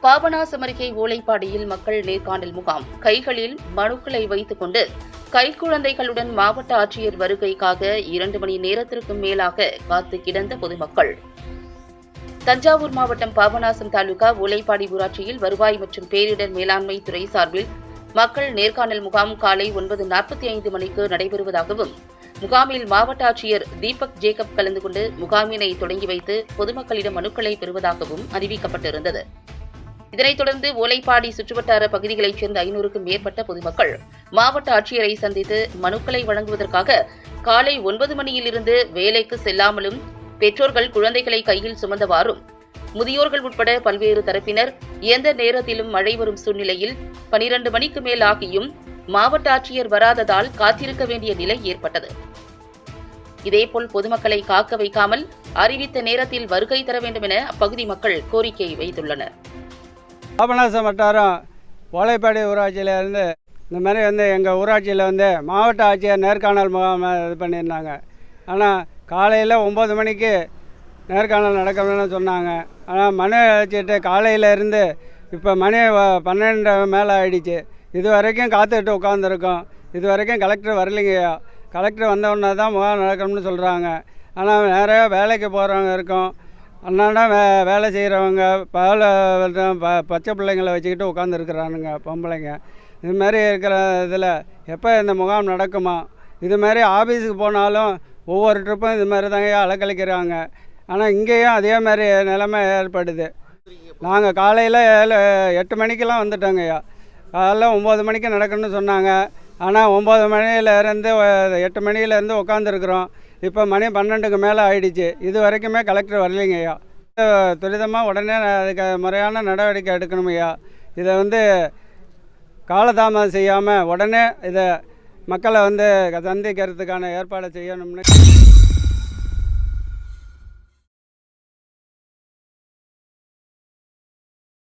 பாபநாசம் அருகே ஓலைப்பாடியில் மக்கள் நேர்காணல் முகாம். கைகளில் மனுக்களை வைத்துக் கொண்டு கைக்குழந்தைகளுடன் மாவட்ட ஆட்சியர் வருகைக்காக 2 மணி நேரத்திற்கும் மேலாக காத்து கிடந்த பொதுமக்கள். தஞ்சாவூர் மாவட்டம் பாபநாசம் தாலுகா ஓலைப்பாடி ஊராட்சியில் வருவாய் மற்றும் பேரிடர் மேலாண்மை துறை சார்பில் மக்கள் நேர்காணல் முகாம் காலை 9:45 மணிக்கு நடைபெறுவதாகவும், முகாமில் மாவட்ட ஆட்சியர் தீபக் ஜேக்கப் கலந்து கொண்டு முகாமினை தொடங்கி வைத்து பொதுமக்களிடம் மனுக்களை பெறுவதாகவும் அறிவிக்கப்பட்டிருந்தது. இதனைத் தொடர்ந்து ஓலைப்பாடி சுற்றுவட்டார பகுதிகளைச் சேர்ந்த 500க்கும் மேற்பட்ட பொதுமக்கள் மாவட்ட ஆட்சியரை சந்தித்து மனுக்களை வழங்குவதற்காக காலை 9 மணியிலிருந்து வேலைக்கு செல்லாமலும், பெற்றோர்கள் குழந்தைகளை கையில் சுமந்தவாறும், முதியோர்கள் உட்பட பல்வேறு தரப்பினர் எந்த நேரத்திலும் மழை வரும் சூழ்நிலையில் 12 மணிக்கு மேல் ஆகியும் மாவட்ட ஆட்சியர் வராததால் காத்திருக்க வேண்டிய நிலை ஏற்பட்டது. இதேபோல் பொதுமக்களை காக்க வைக்காமல் அறிவித்த நேரத்தில் வருகை தர வேண்டும் என அப்பகுதி மக்கள் கோரிக்கை வைத்துள்ளனர். பாபநாசம் வட்டாரம் ஓலைப்பாடி ஊராட்சியிலேருந்து இந்த மாதிரி எங்கள் ஊராட்சியில் மாவட்ட ஆட்சியர் நேர்காணல் முகாம் இது பண்ணியிருந்தாங்க. ஆனால் காலையில் 9 மணிக்கு நேர்காணல் நடக்கணும்னு சொன்னாங்க. ஆனால் மனு அழைச்சிட்டு காலையில் இருந்து இப்போ மணி 12 மேலே ஆகிடுச்சு. இது வரைக்கும் காத்துக்கிட்டு உட்காந்துருக்கோம். இது வரைக்கும் கலெக்டர் வரலைங்கய்யா. கலெக்டர் வந்தவுடனே தான் முகாம் நடக்கணும்னு சொல்கிறாங்க. ஆனால் நிறையா வேலைக்கு போகிறவங்க இருக்கோம், அண்ணாண்டா வேலை செய்கிறவங்க, பச்சை பிள்ளைங்களை வச்சுக்கிட்டு உட்காந்துருக்குறானுங்க பொம்பளைங்க. இதுமாரி இருக்கிற இதில் எப்போ இந்த முகாம் நடக்குமா? இதுமாரி ஆஃபீஸுக்கு போனாலும் ஒவ்வொரு ட்ரிப்பும் இது மாதிரி தாங்க அலக்கழிக்கிறாங்க. ஆனால் இங்கேயும் அதே மாதிரி நிலைமை ஏற்படுது. நாங்கள் காலையில் 8 மணிக்கெல்லாம் வந்துட்டோங்கய்யா. காலைல 9 மணிக்கு நடக்கணும்னு சொன்னாங்க. ஆனால் 9 மணியிலேருந்து 8 மணியிலேருந்து உட்காந்துருக்குறோம். இப்போ மணி 12க்கு மேலே ஆகிடுச்சு. இது வரைக்குமே கலெக்டர் வரலைங்கய்யா. துரிதமாக உடனே அதுக்கு முறையான நடவடிக்கை எடுக்கணுமையா. இதை காலதாமதம் செய்யாமல் உடனே இதை மக்களை சந்திக்கிறதுக்கான ஏற்பாடு செய்யணும்னு